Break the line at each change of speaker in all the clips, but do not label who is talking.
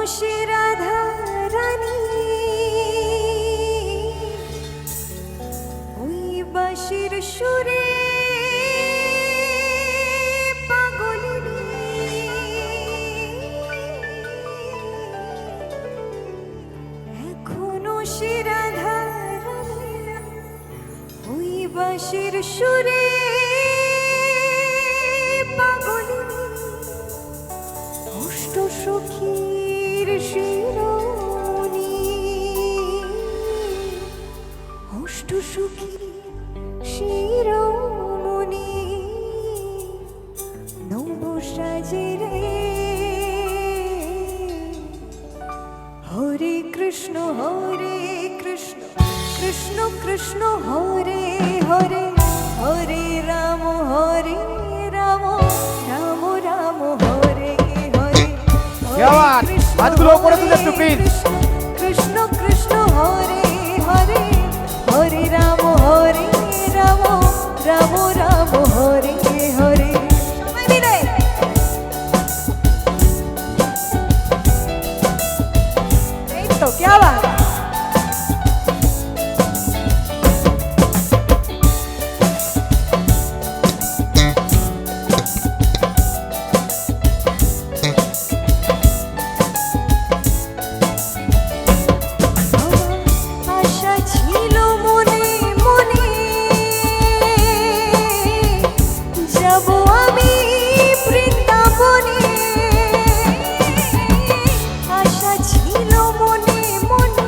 সে রাধা রানী ওই বাঁশির সুরে পাগলিনী এখনো সে রাধা রানী ওই বাঁশির সুরে পাগলিনী অষ্ট সখীর শিরোমণি অষ্ট সখীর শিরোমণি নব সাজে রে হরে কৃষ্ণ কৃষ্ণ কৃষ্ণ হরে হরে হরে রাম রাম রাম হরে হরে
হাতগুলো উপরে তুলে একটু প্লিজ।
কৃষ্ণ কৃষ্ণ হরে হরে হরে রাম রাম রাম হরে হরে সবাই মিলে এই তো क्या बात আশা ছিল মনে মনে যাব আমি বৃন্দাবনে আশা ছিল মনে মনে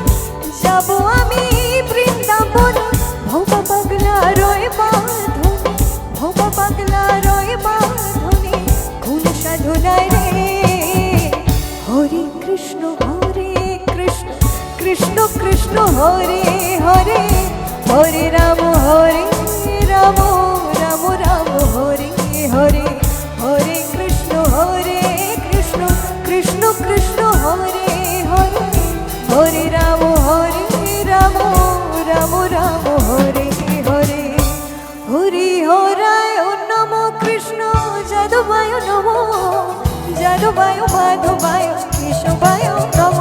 যাব আমি বৃন্দাবনে ভবা পাগলা রয় বাঁধনে ভবা পাগলা রয় বাঁধনে কোন সাধনায় রে হরে কৃষ্ণ কৃষ্ণ কৃষ্ণ হরে হরে হরে রাম রাম রাম হরে হরে হরে কৃষ্ণ কৃষ্ণ কৃষ্ণ হরে হরে হরে রাম রাম রাম হরে হরে হরি হরায় নম কৃষ্ণ যাদবায় নম যাদবায় মাধবায় কেশবায় নম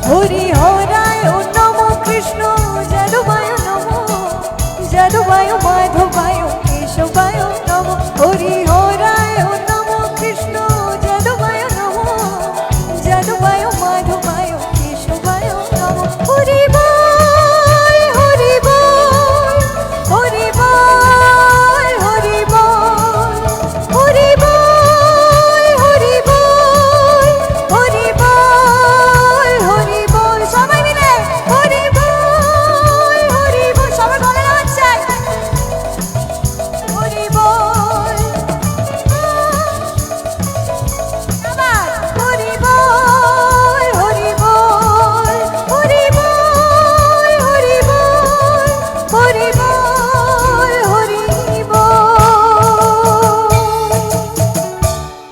হরি হরায় নম কৃষ্ণ যাদবায় নম যাদবায় মাধবায় কেশবায় নম হরি